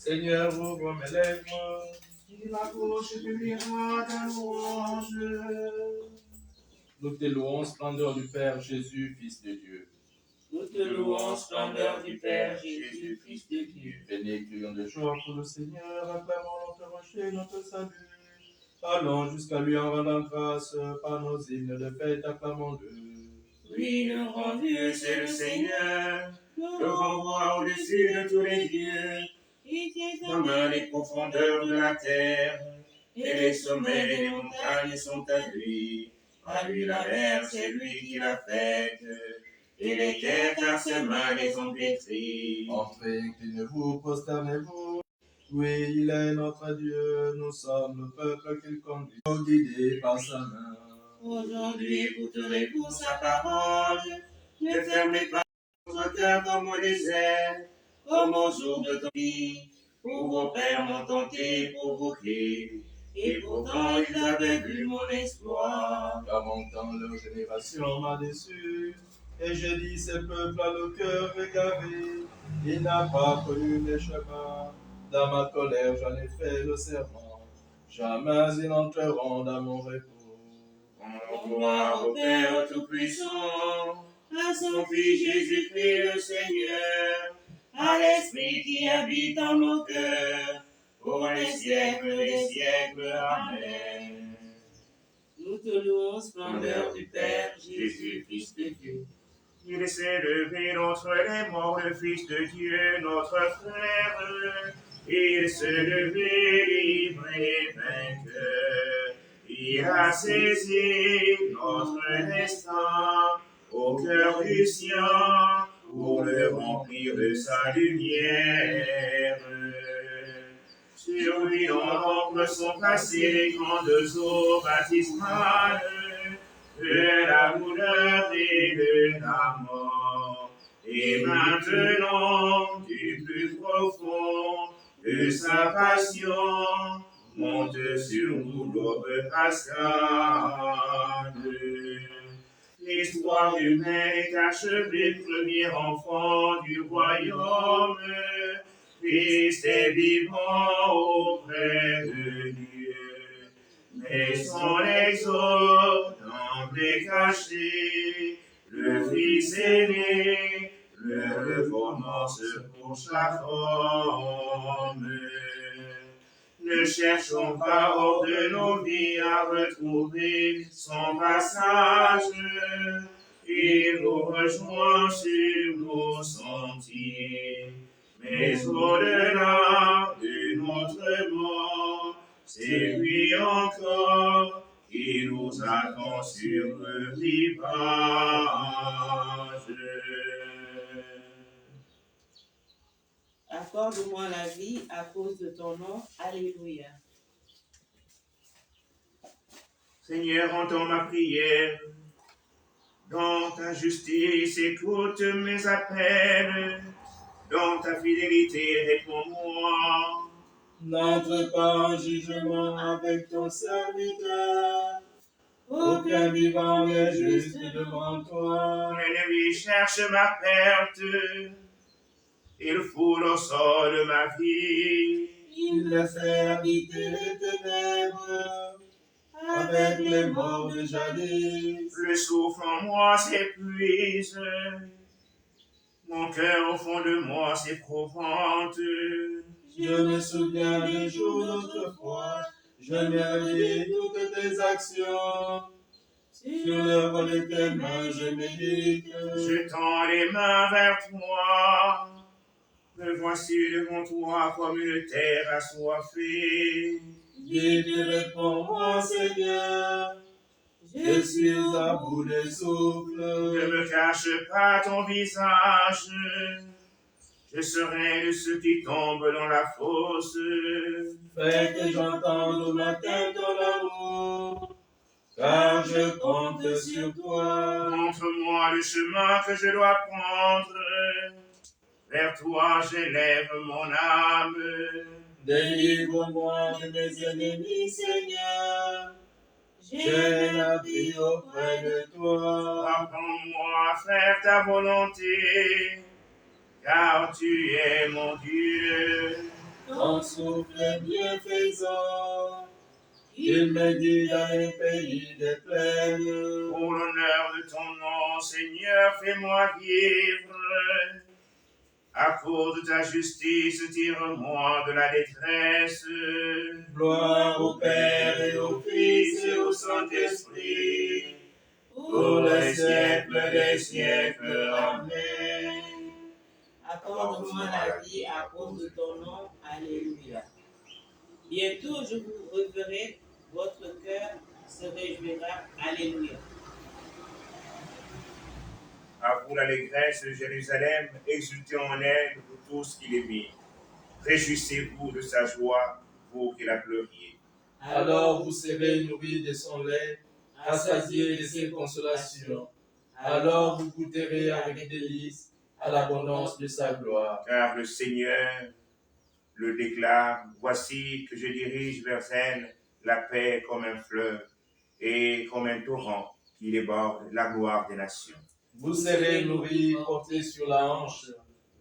Seigneur, ouvre mes lèvres, et ma bouche publiera ta louange. Nous te louons, splendeur du Père Jésus, Fils de Dieu. Nous te louons, splendeur du Père Jésus, Fils de Dieu. Venez, crions de joie pour le Seigneur, acclamons notre rocher, notre salut. Allons jusqu'à lui en rendant grâce, par nos hymnes de fête, acclamons-le. Oui, le grand Dieu, c'est le Seigneur, le grand roi au-dessus de tous les dieux. Il tient les profondeurs de la terre, et les sommets des montagnes sont à lui. À lui la mer, c'est lui qui l'a faite, et les terres car ses mains les ont pétries. Entrez, inclinez-vous, prosternez-vous. Oui, il est notre Dieu, nous sommes le peuple qu'il conduit, guidés par sa main. Aujourd'hui, écouterez-vous sa parole, ne fermez pas votre cœur comme au désert, comme au jour de ton vie, où vos pères m'ont tenté pour vous crier, et pourtant ils avaient vu mon espoir. Car mon temps, leur génération m'a déçu, et j'ai dit, ces peuples à le cœur égaré, il n'a pas connu les chemins. Dans ma colère, j'en ai fait le serment, jamais ils n'entreront dans mon repos. Gloire au Père Tout-Puissant, à son Fils Jésus-Christ le Seigneur, à l'Esprit qui habite en nos cœurs, pour les siècles des siècles. Amen. Nous te louons, splendeur du Père Jésus, Fils de Dieu. Il s'est levé d'entre les morts, le Fils de Dieu, notre frère. Il s'est levé libre et vainqueur. Il a saisi notre destin au cœur du sien pour le remplir de sa lumière. Sur lui dans l'ombre sont placées les grandes eaux baptismales de la douleur et de la mort. Et maintenant, du plus profond de sa passion, monte sur nous l'aube pascale. L'histoire humaine est achevée, premier enfant du royaume. Christ est vivant auprès de Dieu. Mais son exode d'emblée caché, le Fils aîné, le commence pour chaque homme. Ne cherchons pas hors de nos vies à retrouver son passage. Il nous rejoint sur nos sentiers. Mais au-delà de notre mort, c'est lui encore qui nous attend sur le rivage. Accorde-moi la vie à cause de ton nom. Alléluia. Seigneur, entends ma prière. Dans ta justice, écoute mes appels. Dans ta fidélité, réponds-moi. N'entre pas en jugement avec ton serviteur. Aucun vivant n'est juste devant toi. L'ennemi cherche ma perte. Il foule au sol ma vie. Il le fait habiter les ténèbres avec les morts de jadis. Le souffle en moi s'épuise. Mon cœur au fond de moi s'éprouvante. Je me souviens des jours d'autrefois. Je merveille toutes tes actions. Sur l'œuvre de tes mains, je médite. Je tends les mains vers toi. Me voici devant toi comme une terre assoiffée. Vite réponds-moi, Seigneur. Je suis à bout de souffle. Ne me cache pas ton visage. Je serai de ceux qui tombent dans la fosse. Fais que j'entende au matin ton amour, car je compte sur toi. Montre-moi le chemin que je dois prendre. Vers toi j'élève mon âme. Délivre-moi de mes ennemis, Seigneur. J'ai la vie auprès de toi. Apprends-moi à faire ta volonté, car tu es mon Dieu. ton souffle bienfaisant, il me guide dans les pays des plaines. Pour l'honneur de ton nom, Seigneur, fais-moi vivre. À cause de ta justice, tire-moi de la détresse. Gloire au Père et au Fils et au Saint-Esprit, pour les siècles des siècles. Amen. Accorde-moi la vie à cause de ton nom. Alléluia. Bientôt je vous reverrai, votre cœur se réjouira. Alléluia. À vous l'allégresse de Jérusalem, exultez en elle, vous tous qui l'aimez. Réjouissez-vous de sa joie, vous qui la pleuriez. Alors vous serez nourris de son lait, rassasiés de ses consolations. Alors vous goûterez avec délice à l'abondance de sa gloire. Car le Seigneur le déclare, voici que je dirige vers elle la paix comme un fleuve et comme un torrent qui déborde la gloire des nations. Vous serez nourris, portés sur la hanche.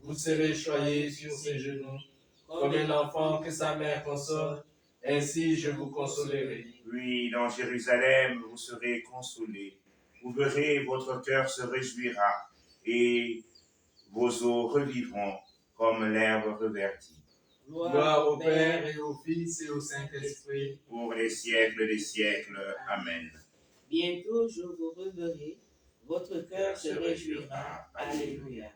Vous serez choyés sur ses genoux, comme un enfant que sa mère console. Ainsi je vous consolerai. Oui, dans Jérusalem, vous serez consolés. Vous verrez, votre cœur se réjouira et vos os revivront comme l'herbe reverdie. Gloire au Père et au Fils et au Saint-Esprit, pour les siècles des siècles. Amen. Bientôt je vous reverrai, votre cœur se réjouira. Alléluia.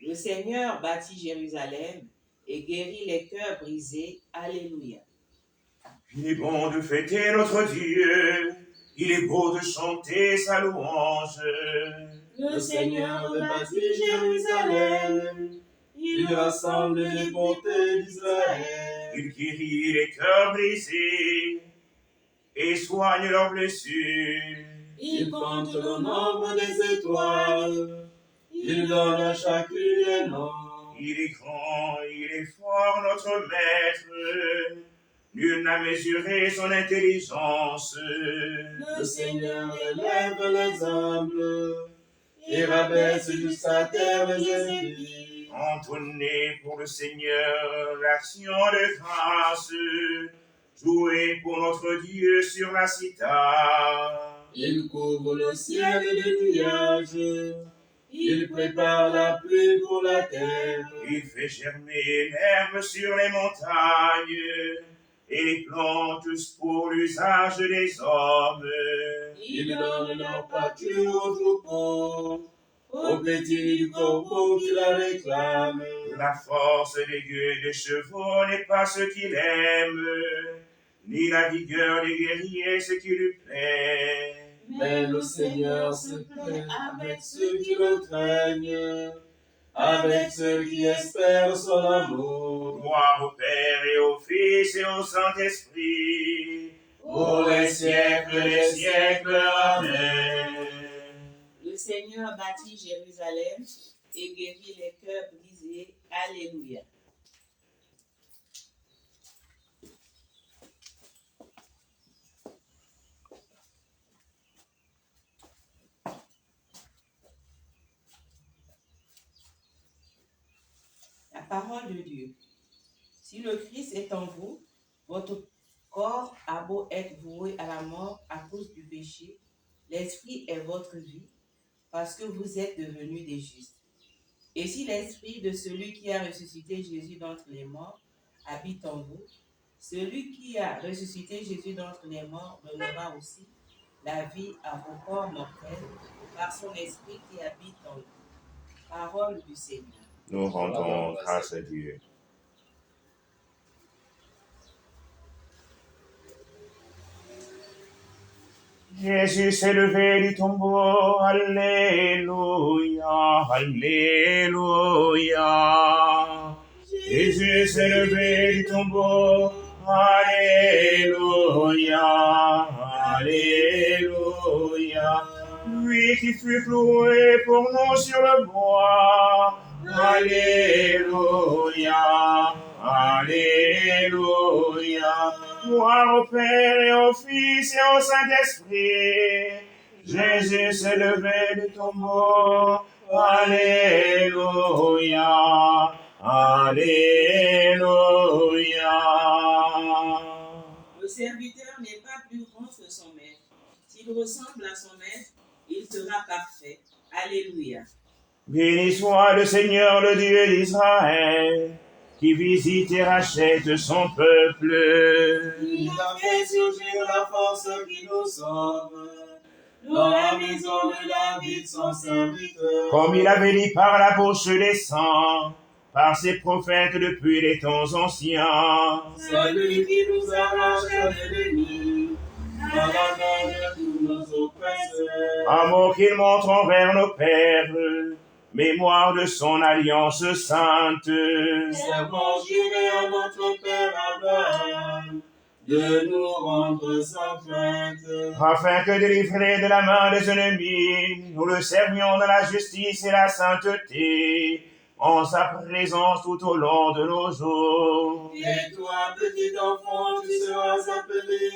Le Seigneur bâtit Jérusalem et guérit les cœurs brisés. Alléluia. Il est bon de fêter notre Dieu, il est beau de chanter sa louange. Le Seigneur bâtit Jérusalem, il rassemble les bontés d'Israël. Il guérit les cœurs brisés et soigne leurs blessures. Il compte le nombre des étoiles, il donne à chacune un nom. Il est grand, il est fort, notre Maître. Nul n'a mesuré son intelligence. Le Seigneur élève les humbles et rabaisse jusqu'à terre les impies. Entonnez pour le Seigneur l'action de grâce. Jouez pour notre Dieu sur la cithare. Il couvre le ciel de nuages, il prépare la pluie pour la terre. Il fait germer l'herbe sur les montagnes et les plantes pour l'usage des hommes. Il donne leur pâture aux troupeaux, aux petits du corbeau qui la réclament. La force des gueux des chevaux n'est pas ce qu'il aime, ni la vigueur des guerriers ce qui lui plaît. Mais le Seigneur se plaît avec ceux qui le craignent, avec ceux qui espèrent son amour. Gloire au Père et au Fils et au Saint-Esprit, pour les siècles des siècles. Amen. Le Seigneur bâtit Jérusalem et guérit les cœurs brisés. Alléluia. La parole de Dieu. Si le Christ est en vous, votre corps a beau être voué à la mort à cause du péché, l'esprit est votre vie, parce que vous êtes devenus des justes. Et si l'esprit de celui qui a ressuscité Jésus d'entre les morts habite en vous, celui qui a ressuscité Jésus d'entre les morts donnera aussi la vie à vos corps mortels par son esprit qui habite en vous. Parole du Seigneur. Nous rendons grâce à Dieu. Jésus s'est levé du tombeau, alléluia, alléluia. Jésus s'est levé du tombeau, alléluia, alléluia. Lui qui fut cloué pour nous sur le bois, alléluia, alléluia. Gloire au Père et au Fils et au Saint-Esprit. Jésus s'est levé du tombeau. Alléluia, alléluia. ressemble à son maître, il sera parfait. Alléluia. Béni soit le Seigneur, le Dieu d'Israël, qui visite et rachète son peuple. Il a fait surgir la force qui nous sauve. Dans la maison de David, son serviteur. Comme il avait dit par la bouche des saints, par ses prophètes depuis les temps anciens. C'est lui qui nous arrache de l'ennemi, dans la main de tous nos oppresseurs. Amour qu'il montre envers nos pères, mémoire de son alliance sainte. Serment juré à notre Père Abraham, de nous rendre sans crainte. Afin que délivrés de la main des ennemis, nous le servions dans la justice et la sainteté, en sa présence tout au long de nos jours. Et toi, petit enfant, tu seras appelé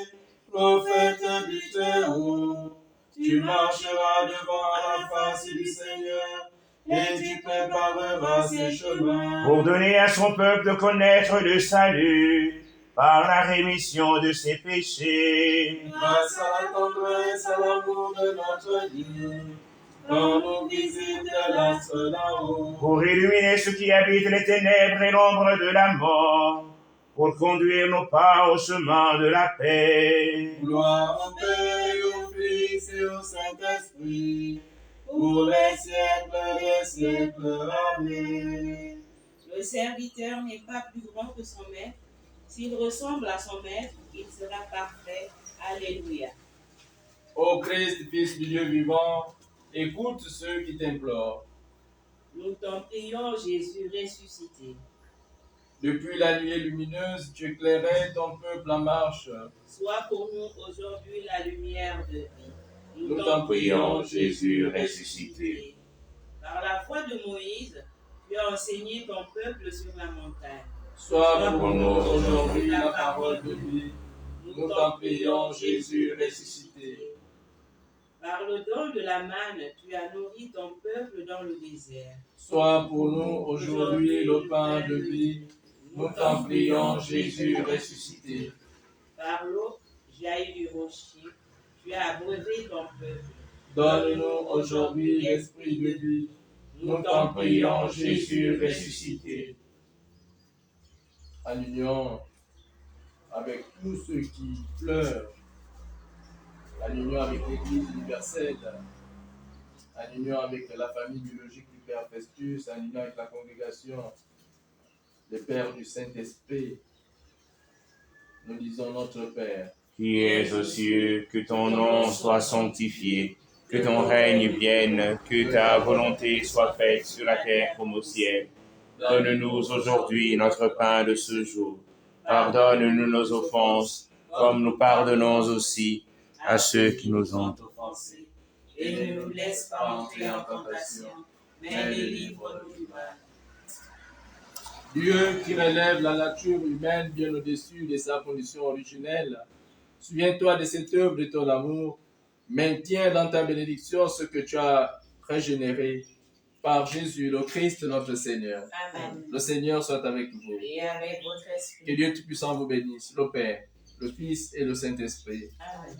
prophète du Très-Haut. Tu marcheras devant la face du Seigneur, et tu prépareras ses chemins. Pour donner à son peuple de connaître le salut, par la rémission de ses péchés. Grâce à la tendresse, à l'amour de notre Dieu, quand nous visite l'astre là-haut. Pour illuminer ceux qui habitent les ténèbres et l'ombre de la mort, pour conduire nos pas au chemin de la paix. Gloire au Père et au Fils et au Saint-Esprit, pour les siècles des siècles. Amen. Le serviteur n'est pas plus grand que son maître. S'il ressemble à son maître, il sera parfait. Alléluia. Ô Christ, Fils du Dieu vivant, écoute ceux qui t'implorent. Nous t'en prions, Jésus ressuscité. Depuis la nuit lumineuse, tu éclairais ton peuple en marche. Sois pour nous aujourd'hui la lumière de vie. Nous t'en prions, Jésus ressuscité. Par la foi de Moïse, tu as enseigné ton peuple sur la montagne. Sois pour nous aujourd'hui la parole de vie. Nous t'en prions, Jésus ressuscité. Par le don de la manne, tu as nourri ton peuple dans le désert. Sois pour nous aujourd'hui le pain de vie. Nous t'en prions, Jésus ressuscité. Par l'eau jaillie du rocher, tu as abreuvé ton peuple. Donne-nous aujourd'hui l'esprit de vie. Nous t'en prions, Jésus ressuscité. En union avec tous ceux qui pleurent, en union avec l'Église universelle, en union avec la famille biologique du Père Festus, en union avec la congrégation des Pères du Saint-Esprit, nous disons notre Père. Qui es aux cieux, que ton nom soit sanctifié, que ton règne vienne, que ta volonté soit faite sur la terre comme au ciel. Donne-nous aujourd'hui notre pain de ce jour. Pardonne-nous nos offenses, comme nous pardonnons aussi à ceux qui nous ont offensés. Et ne nous laisse pas entrer en tentation, mais délivre-nous du mal. Dieu qui relève la nature humaine bien au-dessus de sa condition originelle, souviens-toi de cette œuvre de ton amour, maintiens dans ta bénédiction ce que tu as régénéré par Jésus, le Christ, notre Seigneur. Amen. Le Seigneur soit avec vous. Et avec votre esprit. Que Dieu Tout-Puissant vous bénisse, le Père, le Fils et le Saint-Esprit. Amen.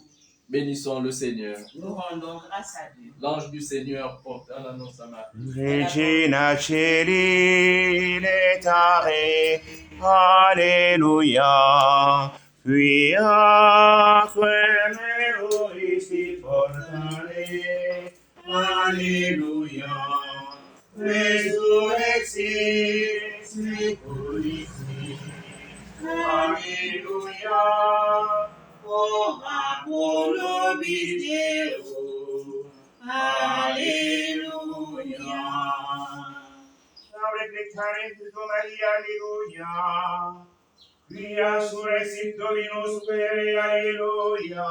Bénissons le Seigneur. Nous rendons grâce à Dieu. L'ange du Seigneur porte en annonce à Marie. Regina Celi letare, Alleluia. Qui isti portare, Alleluia. Resurrexit seculisti, Alleluia. Ora pro nobis Deus, Alleluia. Salve pecare Virgo Maria, Alleluia. Quia surrexit Dominus vere, Alleluia.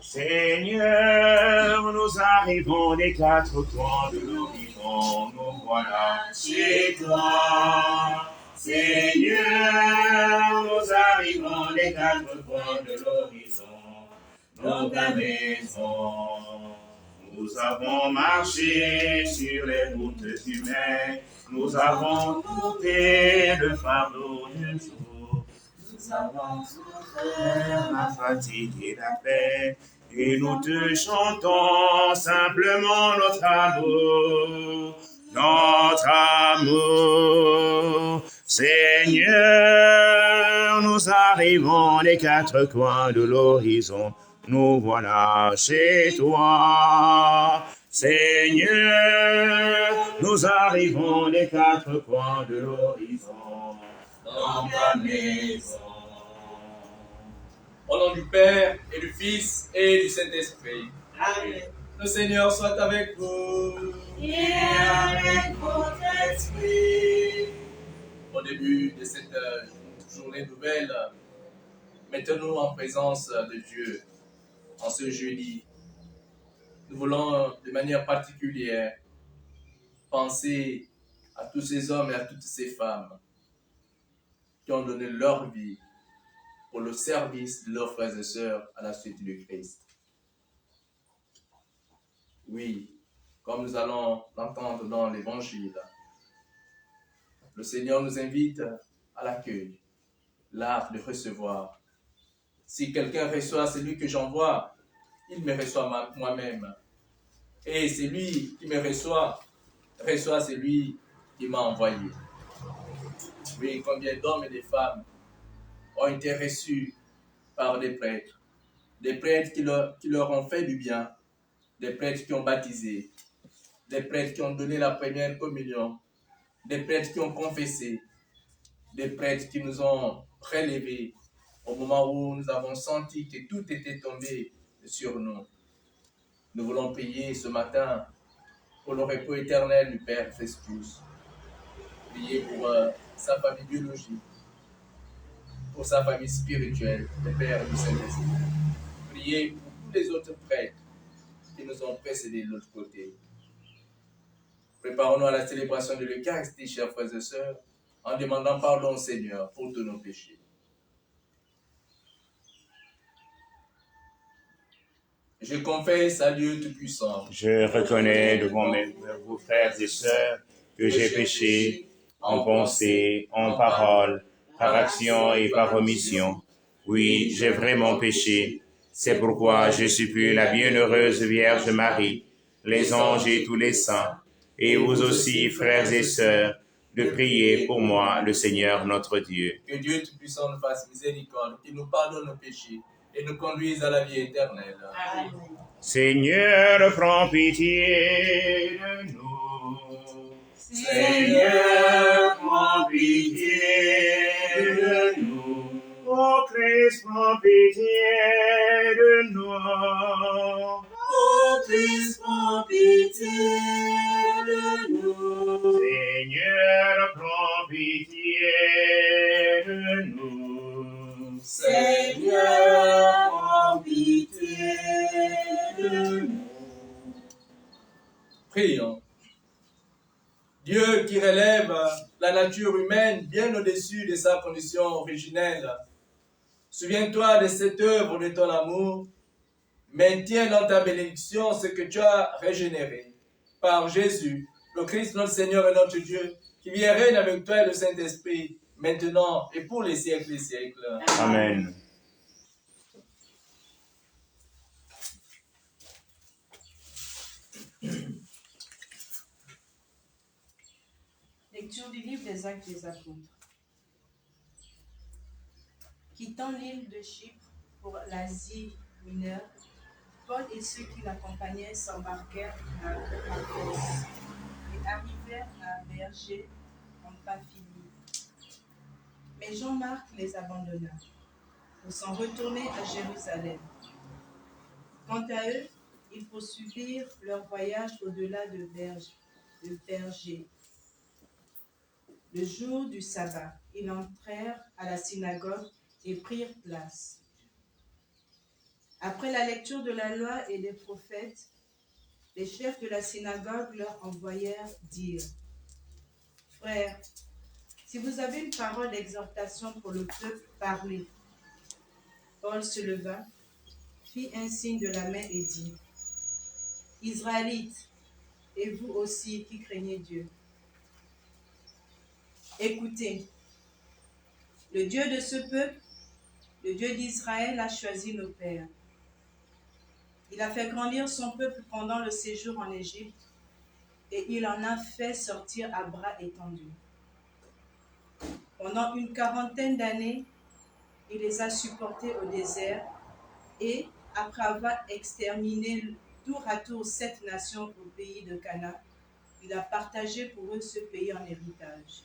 Seigneur, nous arrivons des quatre coins de l'horizon, nous voilà chez toi. Seigneur, nous arrivons des quatre coins de l'horizon, dans ta maison. Nous avons marché sur les routes humaines, nous avons porté le fardeau du jour, nous avons souffert la fatigue et la peine, et nous te chantons simplement notre amour, notre amour. Seigneur, nous arrivons des quatre coins de l'horizon, nous voilà chez toi. Seigneur, nous arrivons des quatre coins de l'horizon, dans ta maison. Au nom du Père et du Fils et du Saint-Esprit. Amen. Le Seigneur soit avec vous. Et avec votre esprit. Au début de cette journée nouvelle, mettons-nous en présence de Dieu en ce jeudi. Nous voulons de manière particulière penser à tous ces hommes et à toutes ces femmes qui ont donné leur vie pour le service de leurs frères et sœurs à la suite du Christ. Oui, comme nous allons l'entendre dans l'Évangile, le Seigneur nous invite à l'accueil, l'art de recevoir. Si quelqu'un reçoit celui que j'envoie, il me reçoit moi-même. Et celui qui me reçoit celui qui m'a envoyé. Oui, combien d'hommes et de femmes ont été reçus par des prêtres qui leur ont fait du bien, des prêtres qui ont baptisé, des prêtres qui ont donné la première communion, des prêtres qui ont confessé, des prêtres qui nous ont relevés au moment où nous avons senti que tout était tombé sur nous. Nous voulons prier ce matin pour le repos éternel du Père Festus. Prier pour sa famille biologique, pour sa famille spirituelle, le Père du Saint-Esprit. Prier pour tous les autres prêtres qui nous ont précédés de l'autre côté. Préparons-nous à la célébration de l'Eucharistie, chers frères et sœurs, en demandant pardon au Seigneur pour tous nos péchés. Je confesse à Dieu Tout-Puissant. Je reconnais devant vos frères et sœurs que j'ai péché en pensée, en parole, par action et par omission. Oui, j'ai vraiment péché. C'est pourquoi je supplie la bienheureuse Vierge Marie, les anges et tous les saints, et vous aussi, frères et sœurs, de prier pour moi, le Seigneur notre Dieu. Que Dieu Tout-Puissant nous fasse miséricorde, qu'il nous pardonne nos péchés et nous conduise à la vie éternelle. Amen. Seigneur, prends pitié de nous. Seigneur, prends pitié de nous. Ô Christ, prends pitié de nous. ô Christ, prends pitié de nous. Seigneur, prends pitié de nous. Seigneur, prends pitié de nous. Prions. Dieu qui relève la nature humaine bien au-dessus de sa condition originelle, souviens-toi de cette œuvre de ton amour. Maintiens dans ta bénédiction ce que tu as régénéré. Par Jésus, le Christ, notre Seigneur et notre Dieu, qui vit et règne avec toi et le Saint-Esprit, maintenant et pour les siècles des siècles. Amen. Lecture du livre des Actes des Apôtres. Quittant l'île de Chypre pour l'Asie mineure, Paul et ceux qui l'accompagnaient s'embarquèrent à Paphos et arrivèrent à Berger en Pamphylie. Mais Jean-Marc les abandonna pour s'en retourner à Jérusalem. Quant à eux, ils poursuivirent leur voyage au-delà de Berger. Le jour du sabbat, ils entrèrent à la synagogue et prirent place. Après la lecture de la loi et des prophètes, les chefs de la synagogue leur envoyèrent dire: Frères, si vous avez une parole d'exhortation pour le peuple, parlez. Paul se leva, fit un signe de la main et dit: Israélites, et vous aussi qui craignez Dieu, écoutez, le Dieu de ce peuple, le Dieu d'Israël, a choisi nos pères. Il a fait grandir son peuple pendant le séjour en Égypte et il en a fait sortir à bras étendus. Pendant une 40aine d'années, il les a supportés au désert et, après avoir exterminé tour à tour 7 nations au pays de Canaan, il a partagé pour eux ce pays en héritage.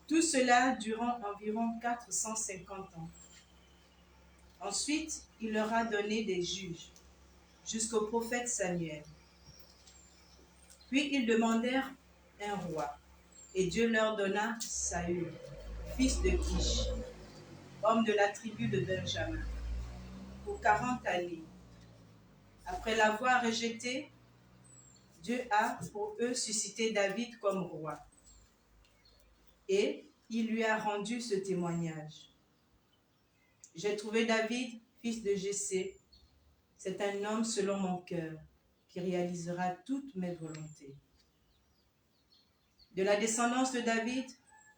Tout cela durant environ 450 ans. Ensuite, il leur a donné des juges, jusqu'au prophète Samuel. Puis ils demandèrent un roi, et Dieu leur donna Saül, fils de Kish, homme de la tribu de Benjamin, pour 40 années. Après l'avoir rejeté, Dieu a pour eux suscité David comme roi. Et il lui a rendu ce témoignage. J'ai trouvé David, fils de Jessé. C'est un homme selon mon cœur, qui réalisera toutes mes volontés. De la descendance de David,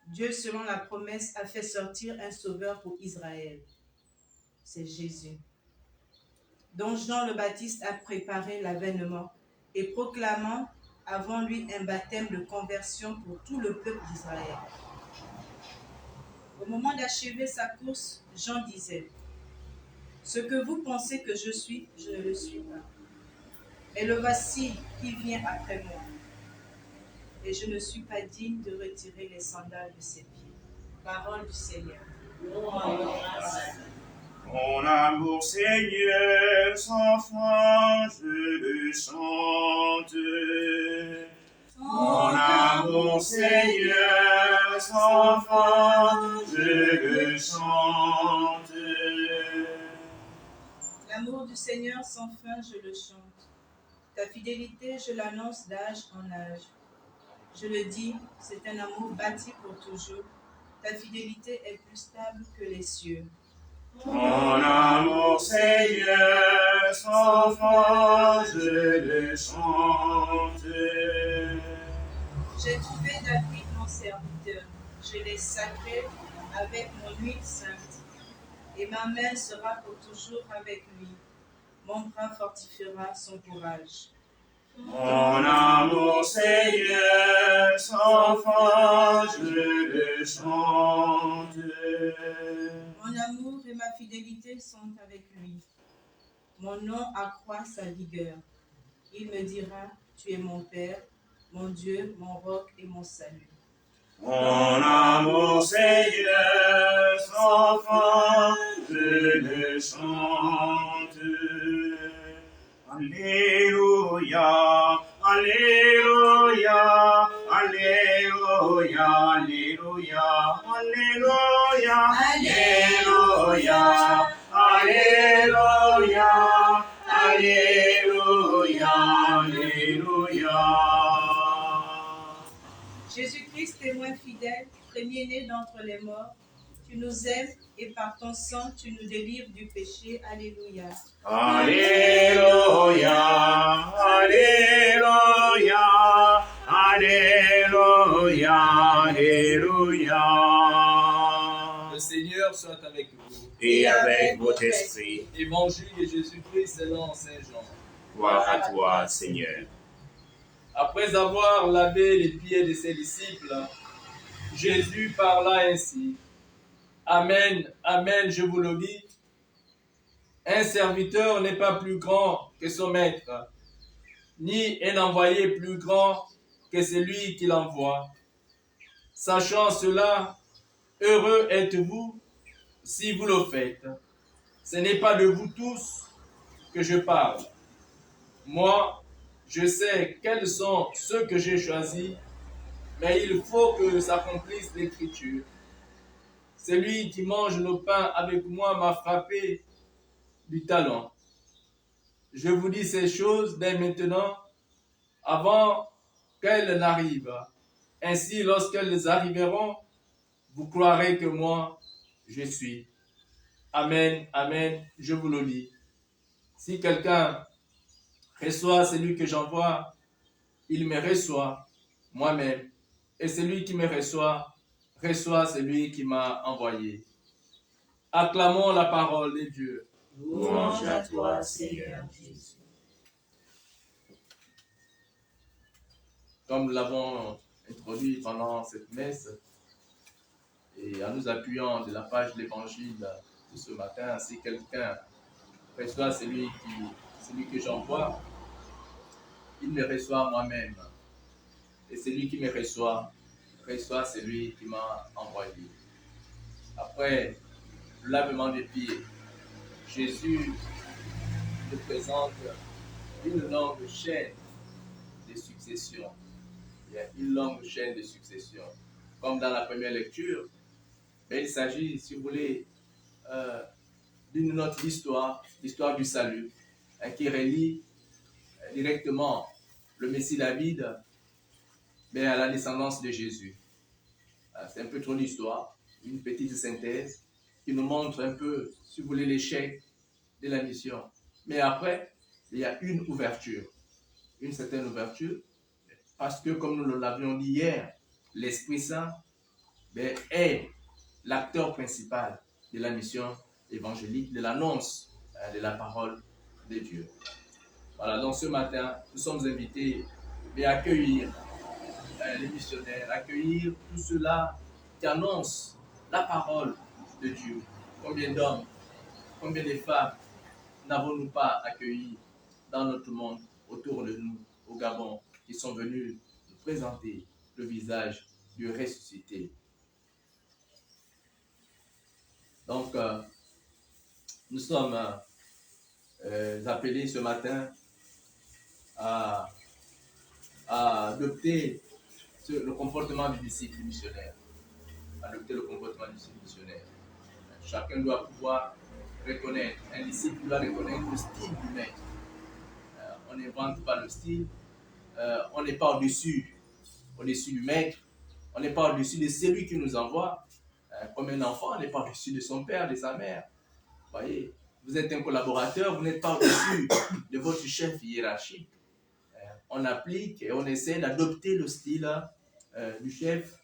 Dieu, selon la promesse, a fait sortir un sauveur pour Israël. C'est Jésus, dont Jean le Baptiste a préparé l'avènement et proclamant avant lui un baptême de conversion pour tout le peuple d'Israël. Au moment d'achever sa course, Jean disait: Ce que vous pensez que je suis, je ne le suis pas. Mais le voici qui vient après moi. Et je ne suis pas digne de retirer les sandales de ses pieds. Parole du Seigneur. Mon amour, Seigneur, sans fin, je le chante. Mon amour, Seigneur, sans fin, je le chante. L'amour du Seigneur sans fin, je le chante. Ta fidélité, je l'annonce d'âge en âge. Je le dis, c'est un amour bâti pour toujours. Ta fidélité est plus stable que les cieux. Mon amour, Seigneur, sans fin, je le chante. J'ai trouvé David, mon serviteur. Je l'ai sacré avec mon huile sainte. Et ma main sera pour toujours avec lui. Mon bras fortifiera son courage. Mon amour, Seigneur, sans fin, je le chante. Mon amour et ma fidélité sont avec lui. Mon nom accroît sa vigueur. Il me dira: Tu es mon Père, mon Dieu, mon roc et mon salut. Mon amour, Seigneur, sans fin, je le chante. Alléluia, Alléluia, Alléluia, Alléluia, Alléluia, Alléluia, Alléluia, Alléluia, Alléluia. Jésus-Christ, témoin fidèle, premier-né d'entre les morts, tu nous aimes et par ton sang, tu nous délivres du péché. Alléluia. Alléluia, Alléluia, Alléluia, Alléluia. Le Seigneur soit avec vous. Et avec votre esprit. Évangile de Jésus-Christ selon Saint Jean. Gloire à toi, Seigneur. Après avoir lavé les pieds de ses disciples, Jésus parla ainsi: Amen, amen, je vous le dis, un serviteur n'est pas plus grand que son maître, ni un envoyé plus grand que celui qui l'envoie. Sachant cela, heureux êtes-vous si vous le faites. Ce n'est pas de vous tous que je parle. Moi, je sais quels sont ceux que j'ai choisis, mais il faut que s'accomplisse l'Écriture. Celui qui mange le pain avec moi m'a frappé. du talent. Je vous dis ces choses dès maintenant, avant qu'elles n'arrivent. Ainsi, lorsqu'elles arriveront, vous croirez que moi, je suis. Amen, amen, je vous le dis. Si quelqu'un reçoit celui que j'envoie, il me reçoit moi-même. Et celui qui me reçoit celui qui m'a envoyé. Acclamons la parole de Dieu. Louange à toi, Seigneur Jésus. Comme nous l'avons introduit pendant cette messe, et en nous appuyant de la page de l'évangile de ce matin, si quelqu'un reçoit celui que j'envoie, il me reçoit moi-même. Et celui qui me reçoit celui qui m'a envoyé. Après le lavement des pieds, Jésus nous présente une longue chaîne de succession. Il y a une longue chaîne de succession. Comme dans la première lecture, mais il s'agit, si vous voulez, d'une autre histoire, l'histoire du salut, qui relie directement le Messie David mais à la descendance de Jésus. C'est un peu trop l'histoire, une petite synthèse qui nous montre un peu, si vous voulez, l'échec de la mission. Mais après, il y a une ouverture, une certaine ouverture, parce que comme nous l'avions dit hier, l'Esprit Saint est l'acteur principal de la mission évangélique, de l'annonce de la parole de Dieu. Voilà, donc ce matin, nous sommes invités à accueillir les missionnaires, accueillir tout cela qui annonce la parole de Dieu. Combien d'hommes, combien de femmes n'avons-nous pas accueillis dans notre monde, autour de nous, au Gabon, qui sont venus nous présenter le visage du ressuscité. Donc, nous sommes appelés ce matin à adopter le comportement du disciple missionnaire. Adopter le comportement du disciple missionnaire. Chacun doit pouvoir reconnaître, un disciple doit reconnaître le style du maître. On n'invente pas le style, on n'est pas au-dessus du maître, on n'est pas au-dessus de celui qui nous envoie. Comme un enfant, on n'est pas au-dessus de son père, de sa mère. Vous voyez, vous êtes un collaborateur, vous n'êtes pas au-dessus de votre chef hiérarchique. On applique et on essaie d'adopter le style du chef,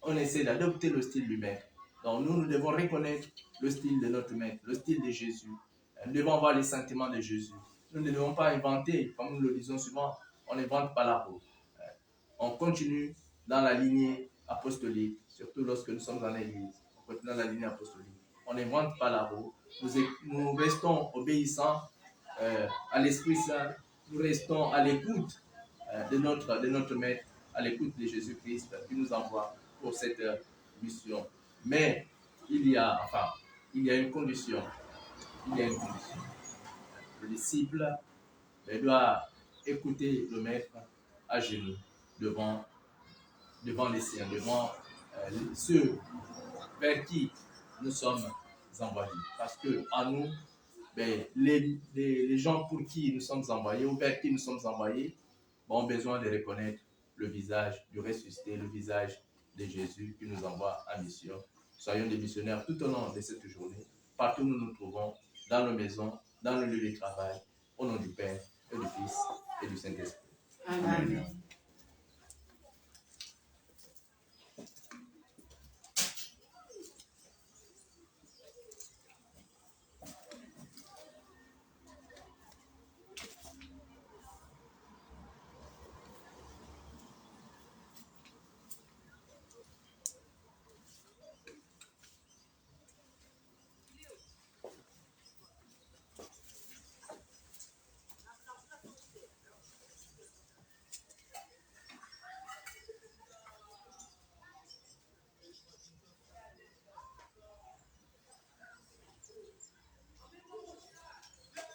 on essaie d'adopter le style du maître. Donc nous devons reconnaître le style de notre maître, le style de Jésus. Nous devons avoir les sentiments de Jésus. Nous ne devons pas inventer, comme nous le disons souvent, on n'invente pas la roue. On continue dans la lignée apostolique, surtout lorsque nous sommes dans l'église. On continue dans la lignée apostolique. On n'invente pas la roue. Nous restons obéissants à l'Esprit Saint. Nous restons à l'écoute de notre Maître, à l'écoute de Jésus-Christ qui nous envoie pour cette mission. Mais il y a une condition. Le disciple doit écouter le Maître à genoux devant les siens, devant ceux vers qui nous sommes envoyés. Parce que en nous, les gens pour qui nous sommes envoyés ou vers qui nous sommes envoyés ont besoin de reconnaître le visage du ressuscité, le visage de Jésus qui nous envoie en mission. Soyons des missionnaires tout au long de cette journée, partout où nous nous trouvons, dans nos maisons, dans le lieu de travail, au nom du Père et du Fils et du Saint-Esprit. Amen.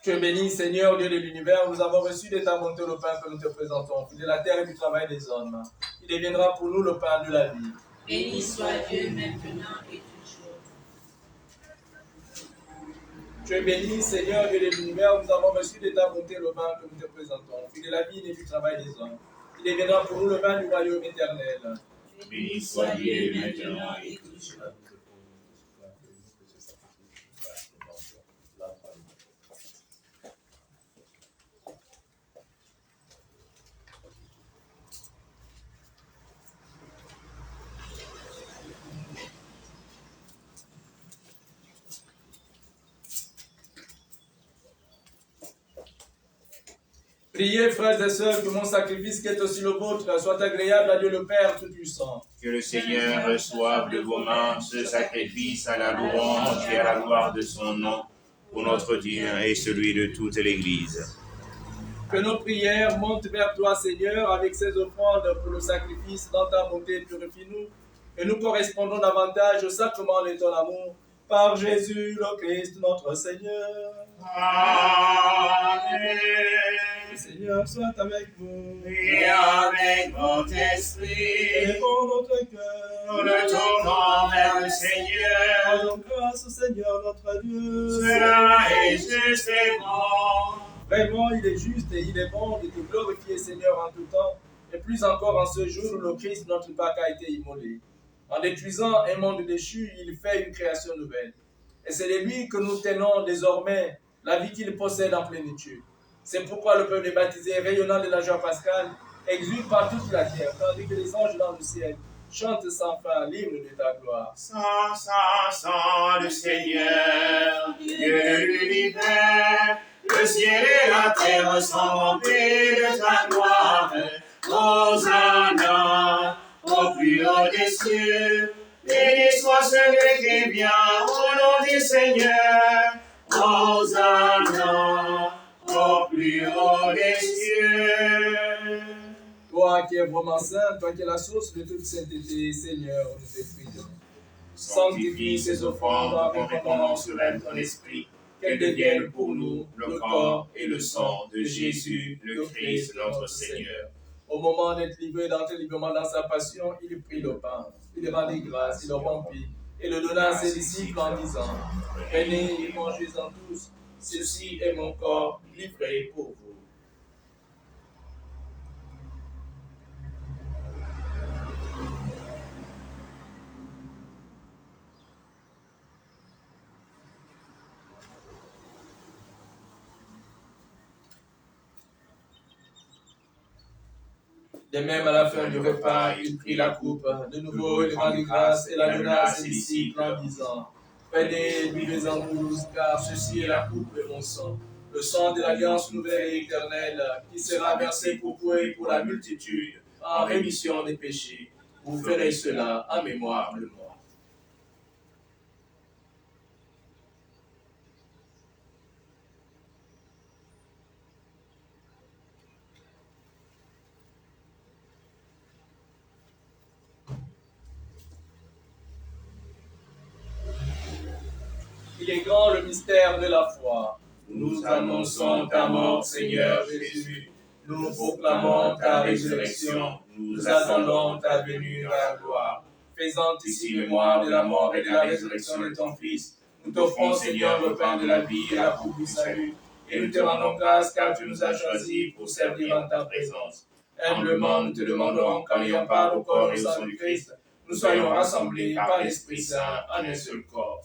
Tu es béni, Seigneur, Dieu de l'univers. Nous avons reçu de ta bonté le pain que nous te présentons, de la terre et du travail des hommes. Il deviendra pour nous le pain de la vie. Béni soit Dieu maintenant et toujours. Tu es béni, Seigneur Dieu de l'univers, nous avons reçu de ta bonté le vin que nous te présentons, fruit de la vie et du travail des hommes. Il deviendra pour nous le vin du royaume éternel. Béni soit Dieu maintenant et toujours. Priez, frères et sœurs, que mon sacrifice qui est aussi le vôtre soit agréable à Dieu le Père Tout-Puissant. Que le Seigneur reçoive de vos mains ce sacrifice à la louange et à la gloire de son nom, pour notre Dieu et celui de toute l'Église. Que nos prières montent vers toi, Seigneur, avec ces offrandes pour le sacrifice dans ta bonté, purifie-nous, et nous correspondons davantage au sacrement de ton amour, par Jésus le Christ, notre Seigneur. Amen. Le Seigneur soit avec vous. Et avec votre esprit, Levons notre cœur. nous le tournons vers le Seigneur. Rendons grâce au Seigneur notre Dieu. Cela est juste et bon. Vraiment, il est juste et il est bon de te glorifier, Seigneur, en tout temps, et plus encore en ce jour où le Christ, notre Pâque, a été immolé. En détruisant un monde déchu, il fait une création nouvelle. Et c'est de lui que nous tenons désormais la vie qu'il possède en plénitude. C'est pourquoi le peuple baptisé, rayonnant de la joie pascale, exulte par toute la terre, tandis que les anges dans le ciel chantent sans fin l'hymne de ta gloire. Saint, Saint, Saint, le Seigneur, Dieu de l'univers, le ciel et la terre sont remplis de ta gloire. Hosanna, au plus haut des cieux, béni soit celui qui vient au nom du Seigneur. Hosanna, au plus haut des cieux. Toi qui es vraiment saint, toi qui es la source de toute sainteté, Seigneur, nous te prions. Sanctifie ces offrandes en répandant sur elles ton esprit, qu'elles deviennent pour nous le corps et le sang de Jésus, le Christ, notre Seigneur. Au moment d'être livré d'entrer librement dans sa passion, il prit le pain, il demandait grâce, il le rompit et le donna à ses disciples en disant, venez et mangez-en tous, ceci est mon corps livré pour vous. De même, à la fin du repas, il prit la coupe. De nouveau, il rendit grâce et la donna à ses disciples en disant, prenez, buvez-en tous, car ceci est la coupe de mon sang, le sang de l'alliance nouvelle et éternelle, qui sera versé pour vous et pour la multitude, en rémission des péchés. Vous ferez cela en mémoire de moi. Il est grand le mystère de la foi. Nous annonçons ta mort, Seigneur Jésus. Nous proclamons ta résurrection. Nous attendons ta venue dans la gloire. Faisant ici mémoire de la mort et de la résurrection de ton Fils, nous t'offrons, Seigneur, le pain de la vie et la coupe du salut. Et nous te rendons grâce car tu nous as choisis pour servir en ta présence. Humblement, nous te demandons qu'en ayant part au corps et au sang du Christ, nous soyons rassemblés par l'Esprit Saint en un seul corps.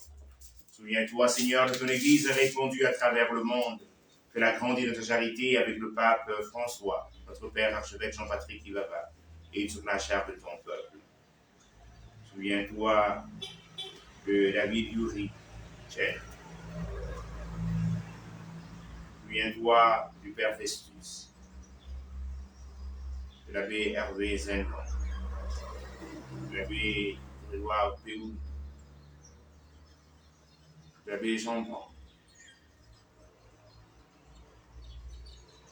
Souviens-toi, Seigneur, de ton Église répandue à travers le monde. Fais-la grandir de ta charité avec le pape François, notre Père archevêque Jean-Patrick Ibaba, et toute la charge de ton peuple. Souviens-toi de David Yuri, Tchèque. Souviens-toi du Père Festus, de l'abbé Hervé Zenlon, de l'abbé Grégoire Péou, de l'abbé Jean-Blanc,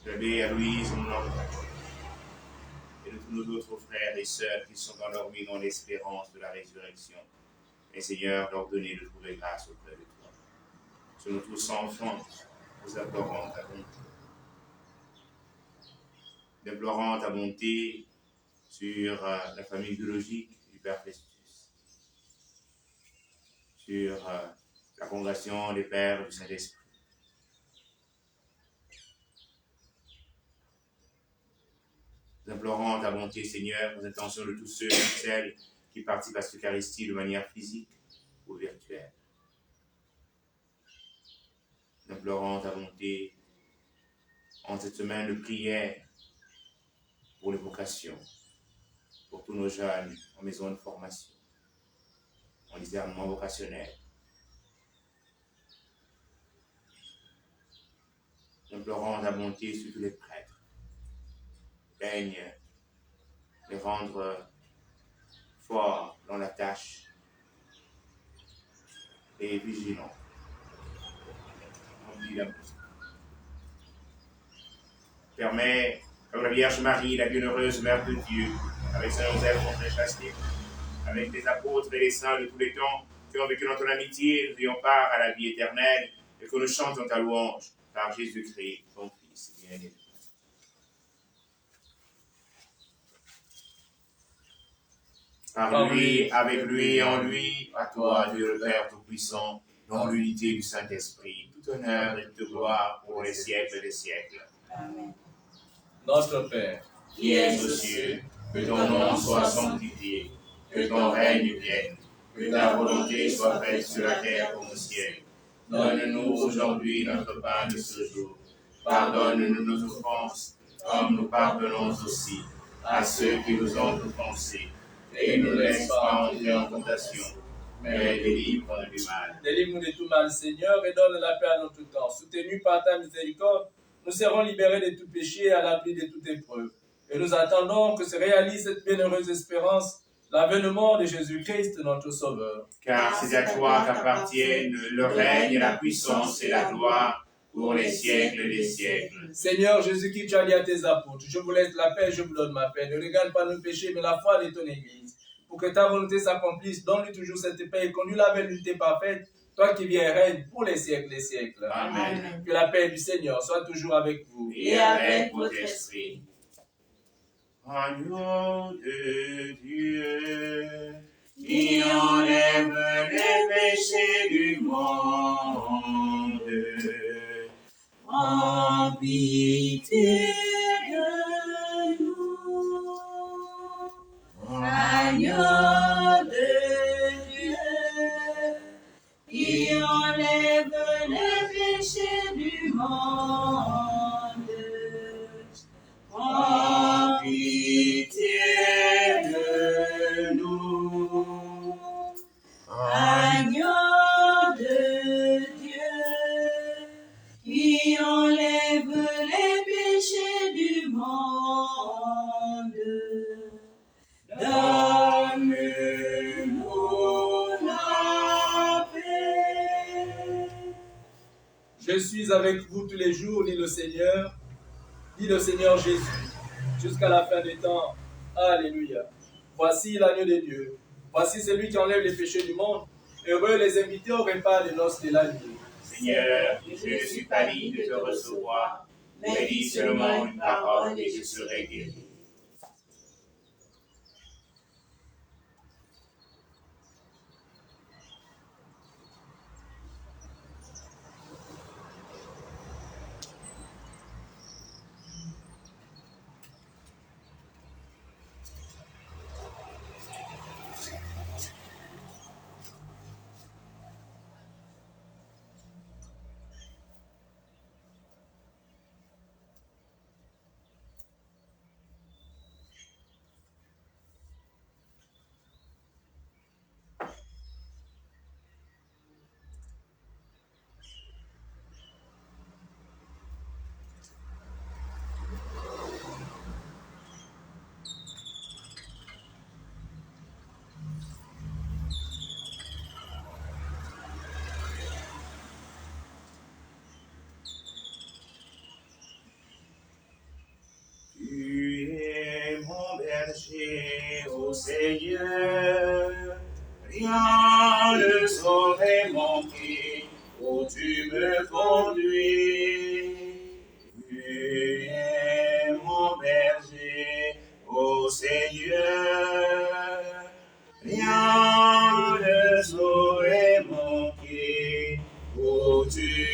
de l'abbé Aloïse Moulin, et de tous nos autres frères et sœurs qui sont endormis dans l'espérance de la résurrection. Et Seigneur, leur donner de trouver grâce auprès de toi. Sur nous tous enfants, nous implorons ta bonté. Déplorant ta bonté sur la famille biologique du Père Festus, sur la la congrégation des Pères du Saint-Esprit. Nous implorons ta bonté, Seigneur, aux intentions de tous ceux et celles qui participent à cette Eucharistie de manière physique ou virtuelle. Nous implorons ta bonté en cette semaine de prière pour les vocations, pour tous nos jeunes en maison de formation, en discernement vocationnel. Nous implorons ta bonté sur tous les prêtres. Règne les rendre forts dans la tâche et vigilants. Permets, comme la Vierge Marie, la bienheureuse Mère de Dieu, avec Saint Joseph, son très chasteté, avec les apôtres et les saints de tous les temps, qui ont vécu dans ton amitié, nous ayons part à la vie éternelle, et que nous chantons ta louange par Jésus-Christ, ton Fils bien-aimé. Par lui, avec lui et en lui, à toi, Dieu le Père Tout-Puissant, dans l'unité du Saint-Esprit, tout honneur et toute gloire pour les siècles des siècles. Amen. Notre Père, Qui es aux cieux, que ton nom soit sanctifié, que ton règne vienne, que ta volonté soit faite sur la terre comme au ciel. Donne-nous aujourd'hui notre pain de ce jour. Pardonne-nous nos offenses, comme nous pardonnons aussi à ceux qui nous ont offensés. Et ne nous laisse pas entrer en tentation, mais délivre-nous du mal. délivre-nous de tout mal, Seigneur, et donne la paix à notre temps. Soutenus par ta miséricorde, nous serons libérés de tout péché et à l'abri de toute épreuve. Et nous attendons que se réalise cette bienheureuse espérance, l'avènement de Jésus-Christ, notre Sauveur. Car c'est à toi qu'appartiennent le règne, la puissance et la gloire pour les siècles des siècles. Seigneur Jésus-Christ, tu as dit à tes apôtres, je vous laisse la paix, je vous donne ma paix. Ne regarde pas nos péchés, mais la foi de ton Église. Pour que ta volonté s'accomplisse, donne-lui toujours cette paix et conduis-la vers l'unité parfaite, toi qui viens et règnes pour les siècles des siècles. Amen. Que la paix du Seigneur soit toujours avec vous. Et avec votre esprit. Agneau de Dieu, qui enlève les péchés du monde, En pitié de nous, agneau de Dieu, qui enlève les péchés du monde. En pitié de nous, agneau de Dieu, qui enlève les péchés du monde. Donne-nous la paix. Je suis avec vous tous les jours, dit le Seigneur Jésus, jusqu'à la fin des temps. Alléluia. Voici l'agneau de Dieu. Voici celui qui enlève les péchés du monde. Heureux les invités au repas de noces de la nuit. Seigneur, je ne suis pas digne de te recevoir, mais dis seulement une parole et je serai guéri. Ô Seigneur, rien ne saurait manquer où tu me conduis. Tu es mon berger, ô Seigneur, rien ne saurait manquer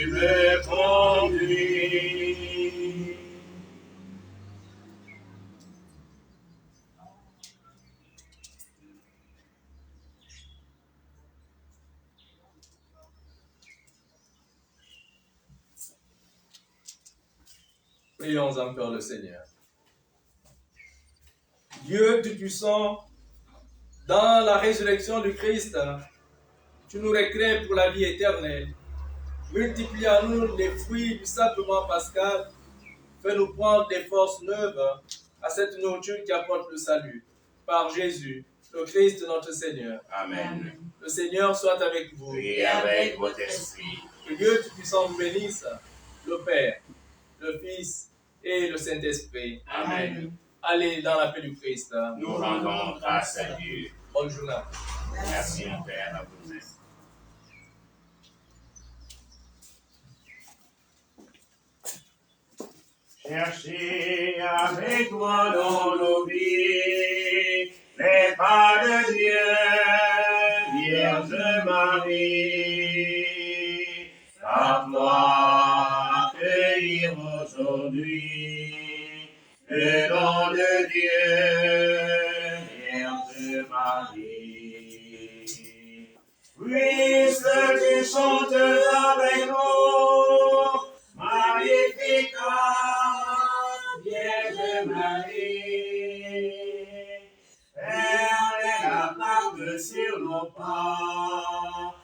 tu me conduis. Prions encore le Seigneur. Dieu Tout-Puissant, dans la résurrection du Christ, tu nous recrées pour la vie éternelle. Multiplie à nous les fruits du sacrement pascal. Fais-nous prendre des forces neuves à cette nourriture qui apporte le salut. Par Jésus, le Christ notre Seigneur. Amen. Le Seigneur soit avec vous. Et avec votre esprit. Que Dieu Tout-Puissant vous bénisse, le Père, le Fils et le Saint-Esprit. Amen. Allez dans la paix du Christ. Nous rendons grâce à Dieu. Bonne journée. Merci, mon Père, à vous-même. Cherchez avec toi dans nos vies les pas de Dieu, Vierge Marie. Par toi, accueillir aujourd'hui le don de Dieu, Vierge Marie. Puisque tu chantes avec nous, Magnificat, Vierge Marie, fermez la porte sur nos pas,